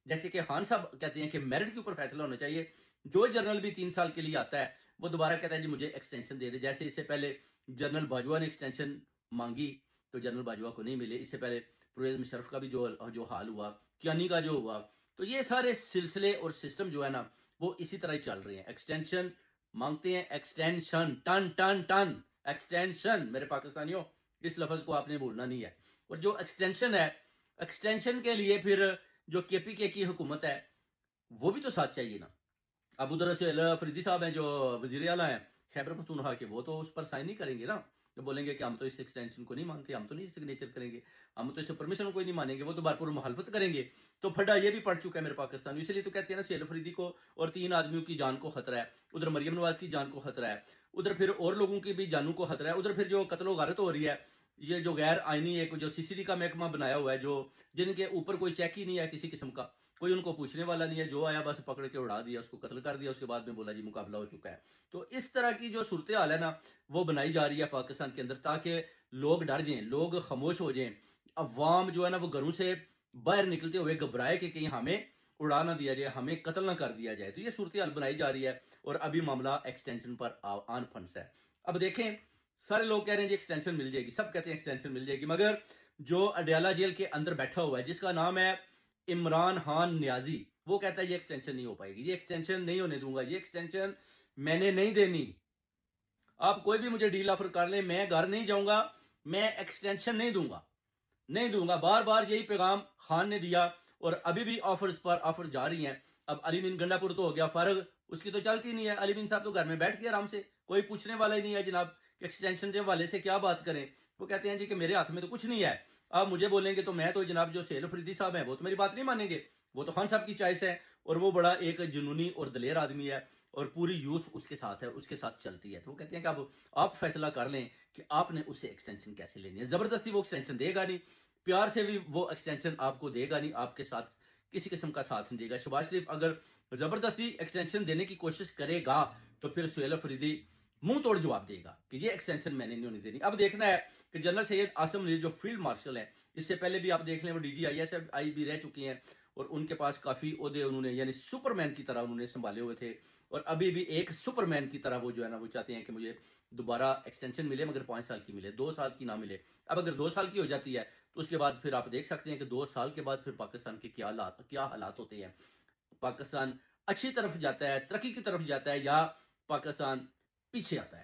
जैसे कि खान साहब कहते हैं कि मेरिट के ऊपर फैसला होना चाहिए। जो जनरल भी 3 साल के लिए आता है, वो दोबारा कहता है जी मुझे एक्सटेंशन दे दे। जैसे इससे पहले जनरल बाजवा ने एक्सटेंशन माँगी, तो जनरल बाजवा को नहीं मिले। इससे पहले परवेज़ मुशर्रफ का भी जो हाल हुआ, कियानी का जो हुआ, तो ये सारे सिलसिले और सिस्टम जो है ना, वो इसी तरह ही चल रहे हैं। एक्सटेंशन माँगते हैं, एक्सटेंशन, टन, टन, टन, एक्सटेंशन मेरे पाकिस्तानियों, इस लफ्ज़ को आपने भूलना नहीं है। और जो एक्सटेंशन है, एक्सटेंशन के लिए फिर जो केपीके की हुकूमत है, वो भी तो साथ चाहिए ना। अब उधर से अल अफरीदी साहब हैं जो वज़ीर आला हैं, खैबर पख्तूनख्वा के, वो तो उस पर साइन नहीं करेंगे ना। जो बोलेंगे कि हम तो इस एक्सटेंशन को नहीं मानते, हम तो नहीं सिग्नेचर करेंगे, हम तो इस परमिशन को ही नहीं मानेंगे, वो तो भरपूर मुखालफत करेंगे। तो फड्डा ये भी पड़ चुका है मेरे पाकिस्तान में। इसलिए तो कहते हैं ना, सुहेल अफरीदी को और 3 आदमियों की जान को खतरा है, उधर मरियम नवाज की जान को खतरा है, उधर फिर और लोगों की भी जानों को खतरा है, उधर फिर जो कत्लो गारत हो रही है, ये जो गैर आईनी एक जो सीसीडी का महकमा बनाया हुआ है, जो जिनके ऊपर कोई चेक ही नहीं है किसी किस्म का, कोई उनको पूछने वाला नहीं है, जो आया बस पकड़ के उड़ा दिया, उसको कत्ल कर दिया, उसके बाद में बोला जी मुकाबला हो चुका है। तो इस तरह की जो सूरत हाल है ना, वो बनाई जा रही है पाकिस्तान के अंदर, ताकि लोग डर जाएं, लोग खामोश हो जाएं, अवाम जो है ना वो घरों से बाहर निकलते हुए घबराए कि कहीं हमें उड़ा ना दिया जाए, हमें कत्ल ना कर दिया जाए। तो ये सूरत हाल बनाई जा रही है और अभी मामला एक्सटेंशन पर आन फंस है। अब देखें, सारे लोग कह रहे हैं जी एक्सटेंशन मिल जाएगी, सब कहते हैं एक्सटेंशन मिल जाएगी, मगर जो अडयाला जेल के अंदर बैठा हुआ है, जिसका नाम है इमरान खान न्याजी, वो कहता है ये एक्सटेंशन नहीं हो पाएगी, ये एक्सटेंशन नहीं होने दूंगा, ये एक्सटेंशन मैंने नहीं देनी। आप कोई भी मुझे डील ऑफर कर ले, मैं घर नहीं जाऊंगा, मैं एक्सटेंशन नहीं दूंगा, नहीं दूंगा। बार बार यही पैगाम खान ने दिया और अभी भी ऑफर्स पर ऑफर जा रही हैं। अब अली बिन गंडापुर तो हो गया फर्ग, उसकी तो चलती नहीं है। अली बिन साहब तो घर में बैठ के आराम से, कोई पूछने वाला ही नहीं है जनाब कि एक्सटेंशन के हवाले से क्या बात करें। वो कहते हैं जी कि मेरे हाथ में तो कुछ नहीं है, आप मुझे बोलेंगे तो मैं तो जनाब जो सुहेल अफरीदी साहब हैं वो तो मेरी बात नहीं मानेंगे, वो तो खान साहब की चॉइस है और वो बड़ा एक जुनूनी और दलेर आदमी है और पूरी यूथ उसके साथ है, उसके साथ चलती है। तो वो कहते हैं कि अब आप फैसला कर लें कि आपने उससे एक्सटेंशन कैसे लेनी है। जबरदस्ती वो एक्सटेंशन देगा नहीं, प्यार से भी वो एक्सटेंशन आपको देगा नहीं, आपके साथ किसी किस्म का साथ नहीं देगा। शहबाज शरीफ अगर जबरदस्ती एक्सटेंशन देने की कोशिश करेगा, तो फिर सुहेल अफरीदी मुंह तोड़ जवाब देगा कि ये एक्सटेंशन मैंने नहीं होने देनी। अब देखना है कि जनरल सैयद आसम मुनीर जो फील्ड मार्शल है, इससे पहले भी आप देख लें वो DGISI भी रह चुकी हैं और उनके पास काफी ओहदे उन्होंने यानी सुपरमैन की तरह उन्होंने संभाले हुए थे और अभी भी एक सुपरमैन की तरह वो जो है ना वो चाहते हैं कि मुझे दोबारा एक्सटेंशन मिले, मगर 5 साल की मिले, 2 साल की ना मिले। अब अगर 2 साल की हो जाती है, तो उसके बाद फिर आप देख सकते हैं कि 2 साल के बाद फिर पाकिस्तान के क्या हालात होते हैं। पाकिस्तान अच्छी तरफ जाता है, तरक्की की तरफ जाता है, या पाकिस्तान पीछे आता है।